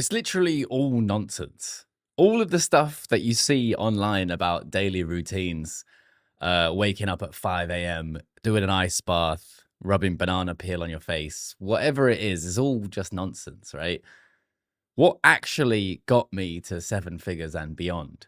It's literally all nonsense. All of the stuff that you see online about daily routines, waking up at 5 a.m., doing an ice bath, rubbing banana peel on your face, whatever it is all just nonsense, right? What actually got me to seven figures and beyond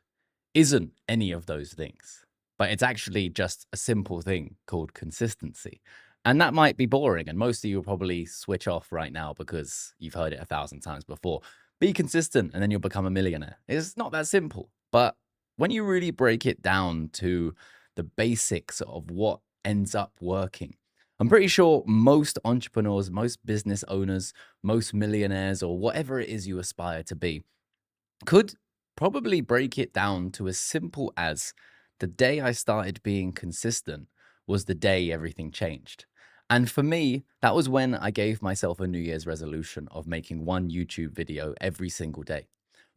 isn't any of those things, but it's actually just a simple thing called consistency. And that might be boring, and most of you will probably switch off right now because you've heard it a thousand times before. Be consistent and then you'll become a millionaire. It's not that simple. But when you really break it down to the basics of what ends up working, I'm pretty sure most entrepreneurs, most business owners, most millionaires, or whatever it is you aspire to be, could probably break it down to as simple as the day I started being consistent was the day everything changed. And for me, that was when I gave myself a New Year's resolution of making one YouTube video every single day.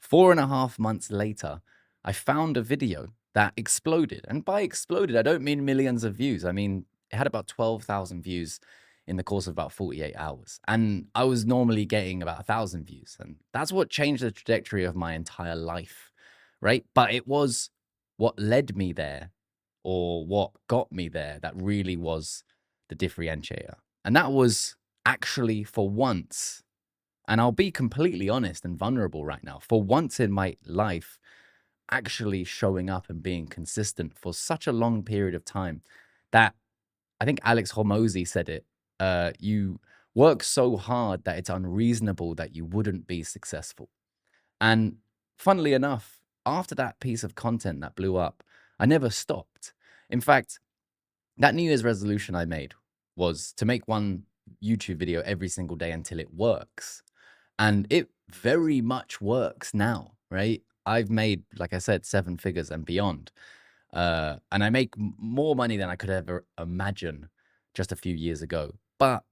4.5 months later, I found a video that exploded. And by exploded, I don't mean millions of views. I mean, it had about 12,000 views in the course of about 48 hours. And I was normally getting about 1,000 views. And that's what changed the trajectory of my entire life, right? But it was what led me there or what got me there that really was the differentiator. And that was actually for once, and I'll be completely honest and vulnerable right now, for once in my life, actually showing up and being consistent for such a long period of time that I think Alex Hormozy said it. You work so hard that it's unreasonable that you wouldn't be successful. And funnily enough, after that piece of content that blew up, I never stopped. In fact, that New Year's resolution I made was to make one YouTube video every single day until it works. And it very much works now, right? I've made, like I said, seven figures and beyond. And I make more money than I could ever imagine just a few years ago. But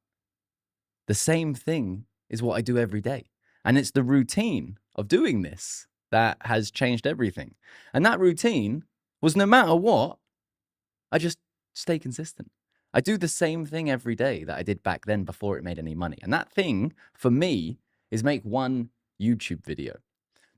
the same thing is what I do every day. And it's the routine of doing this that has changed everything. And that routine was no matter what, I just stay consistent. I do the same thing every day that I did back then before it made any money. And that thing for me is make one YouTube video.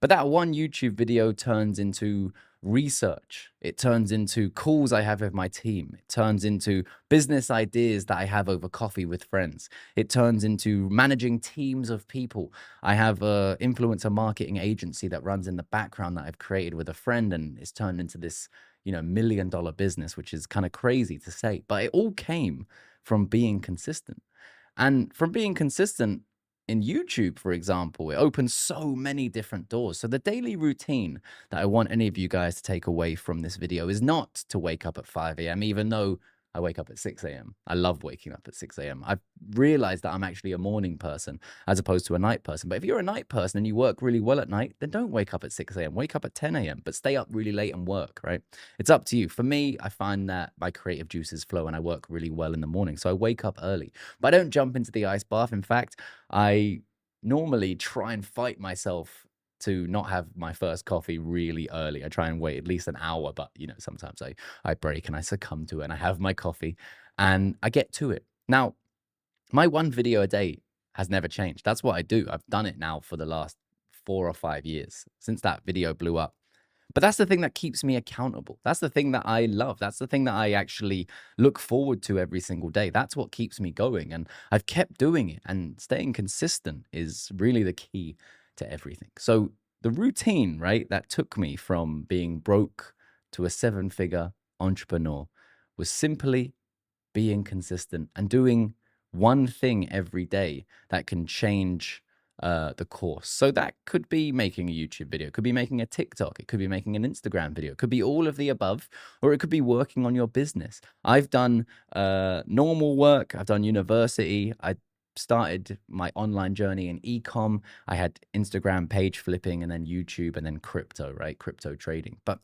But that one YouTube video turns into research. It turns into calls I have with my team. It turns into business ideas that I have over coffee with friends. It turns into managing teams of people. I have an influencer marketing agency that runs in the background that I've created with a friend, and it's turned into this, $1 million business, which is kind of crazy to say, but it all came from being consistent. And from being consistent, in YouTube, for example, it opens so many different doors. So the daily routine that I want any of you guys to take away from this video is not to wake up at 5 a.m., even though I wake up at 6 a.m. I love waking up at 6 a.m. I've realized that I'm actually a morning person as opposed to a night person. But if you're a night person and you work really well at night, then don't wake up at 6 a.m. Wake up at 10 a.m., but stay up really late and work, right? It's up to you. For me, I find that my creative juices flow and I work really well in the morning. So I wake up early, but I don't jump into the ice bath. In fact, I normally try and fight myself to not have my first coffee really early. I try and wait at least an hour, but sometimes I break and I succumb to it and I have my coffee and I get to it. Now, my one video a day has never changed. That's what I do. I've done it now for the last 4 or 5 years since that video blew up. But that's the thing that keeps me accountable. That's the thing that I love. That's the thing that I actually look forward to every single day. That's what keeps me going. And I've kept doing it. And staying consistent is really the key to everything. So the routine, right, that took me from being broke to a seven-figure entrepreneur was simply being consistent and doing one thing every day that can change the course. So that could be making a YouTube video, it could be making a TikTok, it could be making an Instagram video, it could be all of the above, or it could be working on your business. I've done normal work, I've done university, I started my online journey in ecom, I had Instagram page flipping and then YouTube and then crypto, right? Crypto trading. But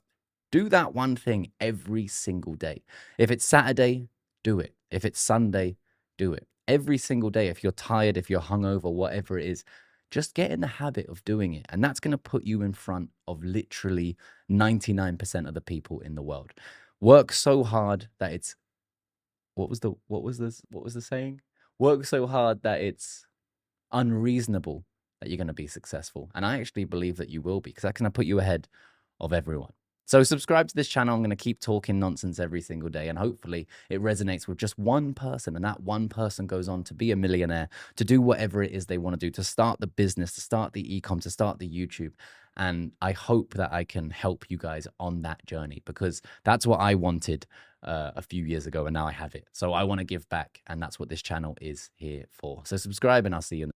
do that one thing every single day. If it's Saturday, do it. If it's Sunday, do it. Every single day, if you're tired, if you're hungover, whatever it is, just get in the habit of doing it. And that's going to put you in front of literally 99% of the people in the world. Work so hard that it's what was the saying? Work so hard that it's unreasonable that you're going to be successful. And I actually believe that you will be, because that's going to put you ahead of everyone. So subscribe to this channel. I'm going to keep talking nonsense every single day, and hopefully it resonates with just one person, and that one person goes on to be a millionaire, to do whatever it is they want to do, to start the business, to start the e-com, to start the YouTube. And I hope that I can help you guys on that journey, because that's what I wanted a few years ago, and now I have it. So I want to give back, and that's what this channel is here for. So subscribe, and I'll see you in